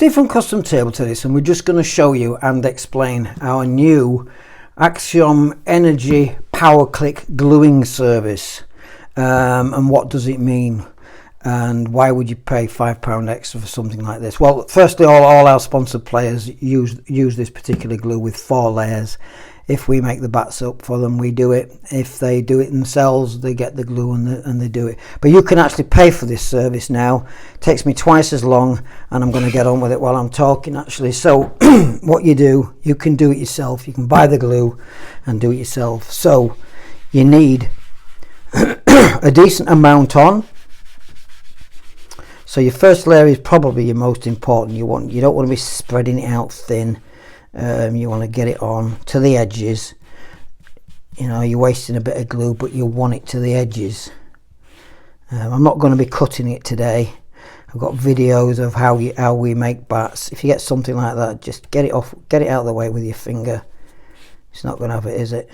Steve from Custom Table Tennis, and we're just going to show you and explain our new Xiom Energy Power Click gluing service, and what does it mean, and why would you pay £5 extra for something like this? Well, firstly, all our sponsored players use this particular glue with 4 layers. If we make the bats up for them, we do it. If they do it themselves, they get the glue and they do it. But you can actually pay for this service now. It takes me twice as long, and I'm going to get on with it while I'm talking actually. So what you do, you can do it yourself. You can buy the glue and do it yourself. So you need a decent amount on. So your first layer is probably your most important. You don't want to be spreading it out thin. You want to get it on to the edges. You know, you're wasting a bit of glue, but you want it to the edges. I'm not going to be cutting it today. I've got videos of how we make bats. If you get something like that, just get it off, get it out of the way with your finger. It's not going to have it, is it?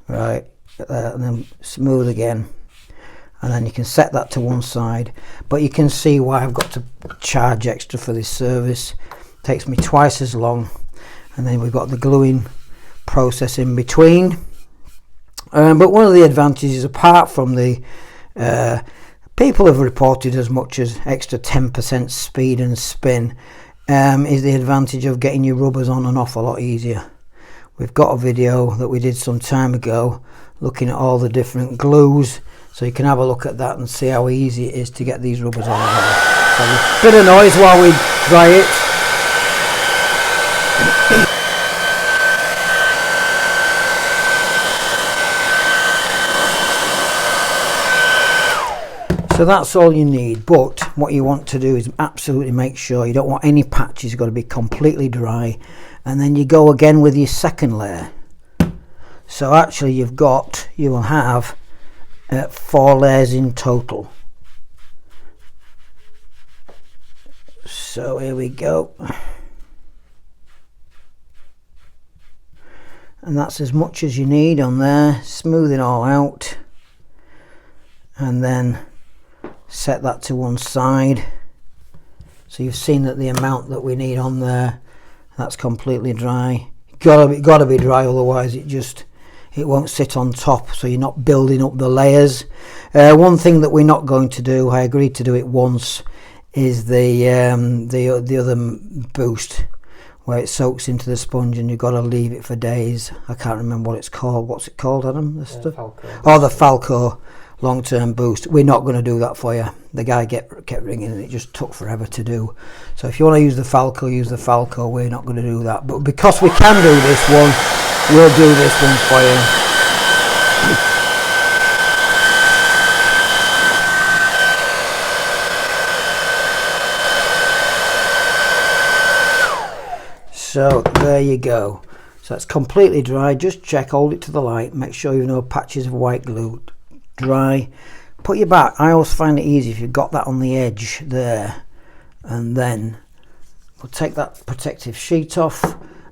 Right, and then smooth again, and then you can set that to one side. But you can see why I've got to charge extra for this service. Takes me twice as long, and then we've got the gluing process in between. But one of the advantages, apart from the people have reported as much as extra 10% speed and spin, is the advantage of getting your rubbers on and off a lot easier. We've got a video that we did some time ago looking at all the different glues, so you can have a look at that and see how easy it is to get these rubbers on and off. So a bit of noise while we dry it. So that's all you need, but what you want to do is absolutely make sure you don't want any patches. You've got to be completely dry, and then you go again with your second layer. So actually you will have 4 layers in total. So here we go. And that's as much as you need on there. Smooth it all out, and then set that to one side. So you've seen that the amount that we need on there, that's completely dry. Gotta be dry, otherwise it won't sit on top, so you're not building up the layers. One thing that we're not going to do, I agreed to do it once, is the other boost, where it soaks into the sponge and you've got to leave it for days. I can't remember what it's called. What's it called, Adam? The stuff? Falco. Oh, the Falco long-term boost. We're not going to do that for you. The guy kept ringing and it just took forever to do. So if you want to use the Falco, use the Falco. We're not going to do that. But because we can do this one, we'll do this one for you. So there you go. So it's completely dry. Just check, hold it to the light, make sure you know patches of white glue. Dry. Put your back. I always find it easy if you've got that on the edge there, and then we'll take that protective sheet off.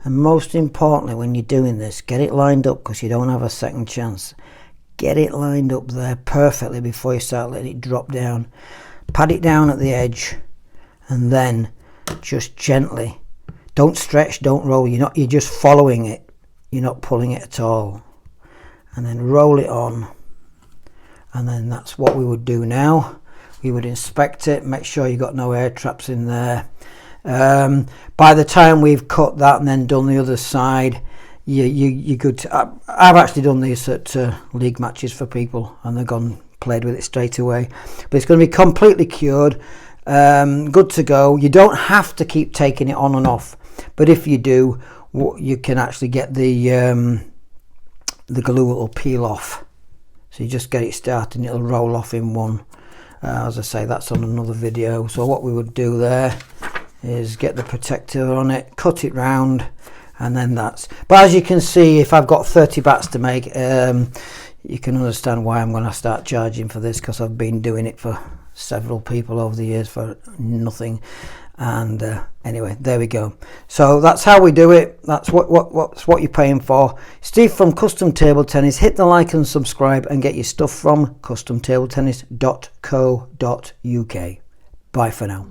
And most importantly, when you're doing this, get it lined up, because you don't have a second chance. Get it lined up there perfectly before you start letting it drop down. Pad it down at the edge, and then just gently. Don't stretch, don't roll. You're just following it. You're not pulling it at all. And then roll it on. And then that's what we would do now. We would inspect it, make sure you got no air traps in there. By the time we've cut that and then done the other side, you could. I've actually done these at league matches for people, and they've played with it straight away. But it's going to be completely cured, good to go. You don't have to keep taking it on and off, but if you do, you can actually get the glue will peel off. So you just get it started and it'll roll off in one. As I say, that's on another video. So what we would do there is get the protector on it, cut it round, and then that's. But as you can see, if I've got 30 bats to make, you can understand why I'm going to start charging for this, because I've been doing it for several people over the years for nothing. And anyway, there we go. So that's how we do it. That's what you're paying for. Steve from Custom Table Tennis. Hit the like and subscribe, and get your stuff from customtabletennis.co.uk. Bye for now.